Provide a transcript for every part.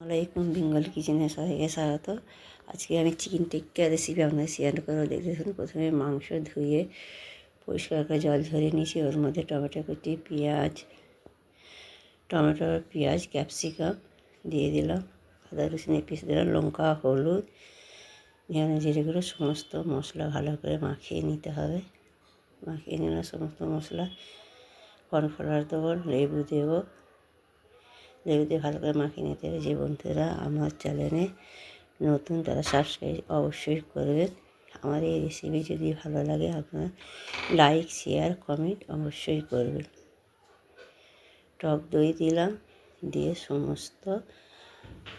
আলাইকুম বেঙ্গল কিচেনে সবাইকে স্বাগত। আজকে আমি চিকেন টিক্কা রেসিপি আপনাদের শেয়ার করবো। দেখুন, প্রথমে মাংস ধুয়ে পরিষ্কার করে জল ঝরিয়ে নিয়েছি। ওর মধ্যে টমেটো কুচি, পেঁয়াজ, ক্যাপসিকাম দিয়ে দিলাম, আদা রসুনের পিস দিলাম, লঙ্কা, হলুদ, ধনে জিরে গুঁড়ো, সমস্ত মশলা ভালো করে মাখিয়ে নিতে হবে। মাখিয়ে নিলাম সমস্ত মশলা। কর্নফ্লাওয়ার দেবো, লেবু দেবো, লেবু দিয়ে ভালো করে মাখিয়ে নিতে হবে। যে বন্ধুরা আমার চ্যানেলে নতুন তারা সাবস্ক্রাইব অবশ্যই করবেন। আমার এই রেসিপি যদি ভালো লাগে আপনারা লাইক, শেয়ার, কমেন্ট অবশ্যই করবেন। টক দই দিলাম, দিয়ে সমস্ত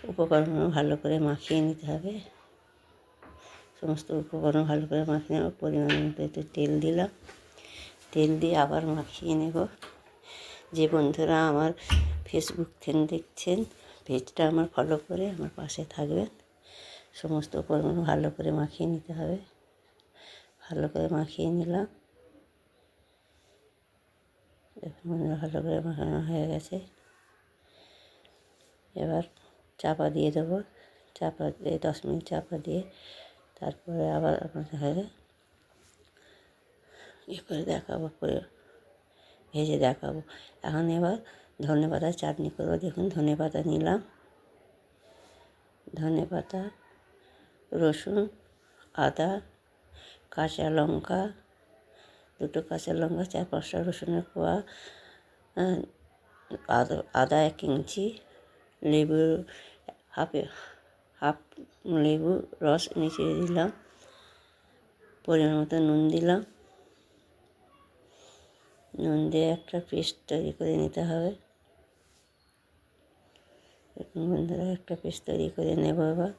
উপকরণ ভালো করে মাখিয়ে নিতে হবে। সমস্ত উপকরণ ভালো করে মাখিয়ে নেব। পরিমাণ মতো একটু তেল দিলাম, তেল দিয়ে আবার মাখিয়ে নেব। যে বন্ধুরা আমার ফেসবুক থেকে দেখছেন, পেজটা আমার ফলো করে আমার পাশে থাকবেন। সমস্ত উপকরণ ভালো করে মাখিয়ে নিতে হবে। ভালো করে মাখিয়ে নিলাম। দেখুন, ভালো করে মাখানো হয়ে গেছে। এবার চাপা দিয়ে দেবো। চাপা দিয়ে 10 মিনিট চাপা দিয়ে তারপরে আবার আপনাদের করে দেখাবো, করে ভেজে দেখাবো। এখন এবার ধনেপাতার চাটনি করবো। দেখুন, ধনেপাতা নিলাম, ধনেপাতা, রসুন, আদা, কাঁচা লঙ্কা, 2টো কাঁচা লঙ্কা, 4-5টা রসুনের কোয়া, আদা 1 ইঞ্চি, লেবু হাফ লেবু রস নিচে দিলাম, পরিমাণ মতো নুন দিলাম। নুন দিয়ে একটা পেস্ট তৈরি করে নিতে হবে। দেখুন বন্ধুরা, একটা পেস্ট তৈরি করে নেব। এবার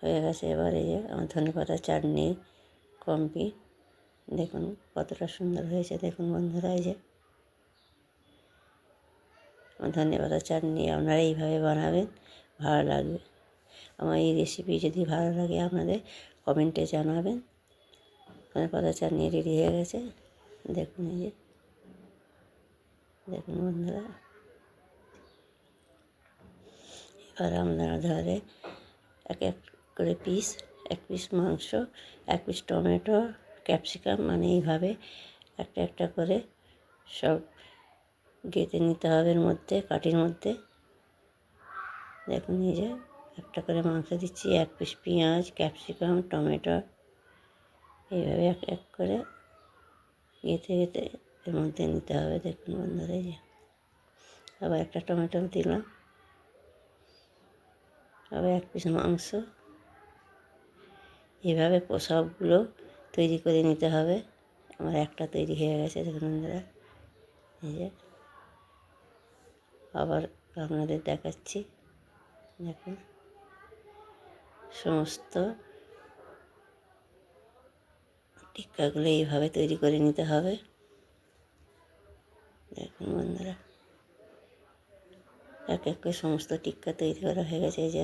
হয়ে গেছে। এবার এই যে আমার ধনেপাতা চাটনি কমপ্লিট। দেখুন কতটা সুন্দর হয়েছে। দেখুন বন্ধুরা, এই যে আমার ধনেপাতা চাটনি আপনারা এইভাবে বানাবেন, ভালো লাগবে। আমার এই রেসিপি যদি ভালো লাগে আপনাদের কমেন্টে জানাবেন। ধনেপাতা চাটনি রেডি হয়ে গেছে। দেখুন এই যে, দেখুন বন্ধুরা, এবার আপনারা ধরে এক করে এক পিস মাংস, 1 পিস টমেটো, ক্যাপসিকাম, মানে এইভাবে একটা করে সব গেঁথে নিতে হবে এর মধ্যে, কাঠির মধ্যে। দেখুন এই যে একটা করে মাংস দিচ্ছি, 1 পিস পেঁয়াজ, ক্যাপসিকাম, টমেটো, এইভাবে এক করে গেঁথে এর মধ্যে নিতে হবে। দেখুন বন্ধুরা, এই যে আবার একটা টমেটো দিলাম, আবার 1 পিস মাংস। এইভাবে সবগুলো তৈরি করে নিতে হবে। আমার একটা তৈরি হয়ে গেছে। দেখুন বন্ধুরা, এই যে আবার আপনাদের দেখাচ্ছি। দেখুন সমস্ত টিক্কাগুলো এইভাবে তৈরি করে নিতে হবে। দেখুন বন্ধুরা, এক করে সমস্ত টিক্কা তৈরি করা হয়ে গেছে। এই যে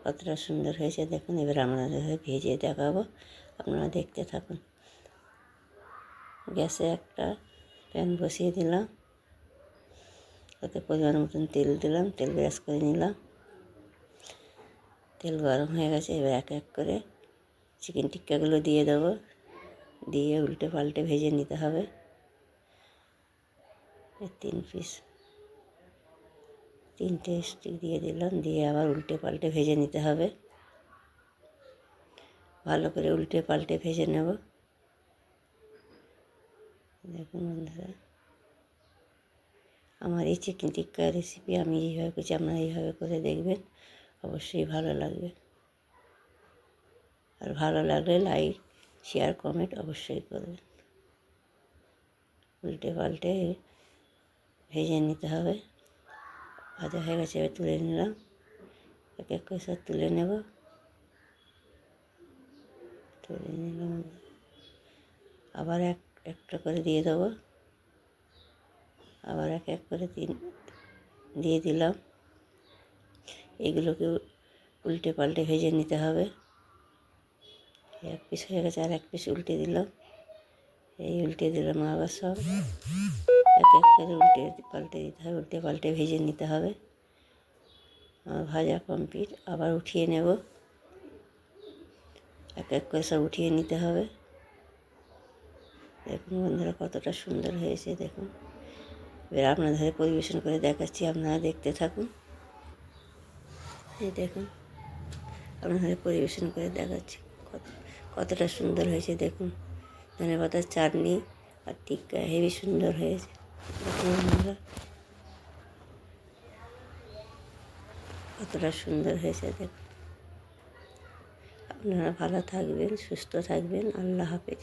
কতটা সুন্দর হয়েছে দেখুন। এবার আপনাদের ভেজে দেখাবো, আপনারা দেখতে থাকুন। গ্যাসে একটা প্যান বসিয়ে দিলাম, তাতে পরিমাণ মতন তেল দিলাম, তেল ব্রাশ করে নিলাম। তেল গরম হয়ে গেছে। এবার এক করে চিকেন টিক্কাগুলো দিয়ে দেবো, দিয়ে উল্টে পাল্টে ভেজে নিতে হবে। 3 পিস 3টে স্টিক দিয়ে দিলাম, দিয়ে আবার উল্টে পাল্টে ভেজে নিতে হবে। ভালো করে উল্টে পাল্টে ভেজে নেব। দেখুন বন্ধুরা, আমার এই চিকেন টিক্কা রেসিপি আমি এইভাবে করছি, আপনারা এইভাবে করে দেখবেন, অবশ্যই ভালো লাগবে। আর ভালো লাগলে লাইক, শেয়ার, কমেন্ট অবশ্যই করবেন। উল্টে পাল্টে ভেজে নিতে হবে। ভাজা হয়ে গেছে, এবার তুলে নিলাম। এক করে সব তুলে নেব। তুলে নিলাম, আবার একটা করে দিয়ে দেবো। আবার এক করে দিয়ে দিলাম। এগুলোকে উল্টে পাল্টে ভেজে নিতে হবে। 1 পিস হয়ে গেছে, আর 1 পিস উল্টে দিলাম। এই উল্টে দিলাম আবার সব এক করে উল্টে পাল্টে দিতে হবে। উল্টে পাল্টে ভেজে নিতে হবে। ভাজা কমপ্লিট। আবার উঠিয়ে নেব, এক এক করে সব উঠিয়ে নিতে হবে। দেখুন বন্ধুরা কতটা সুন্দর হয়েছে দেখুন। এবার আপনাদের পরিবেশন করে দেখাচ্ছি, আপনারা দেখতে থাকুন। এই দেখুন আপনাদের পরিবেশন করে দেখাচ্ছি কতটা সুন্দর হয়েছে দেখুন। ধনেপাতার চাটনি আর টিক্কা হেবি সুন্দর হয়েছে দেখুন বন্ধুরা, কতটা সুন্দর হয়েছে দেখুন। আপনারা ভালো থাকবেন, সুস্থ থাকবেন। আল্লাহ হাফেজ।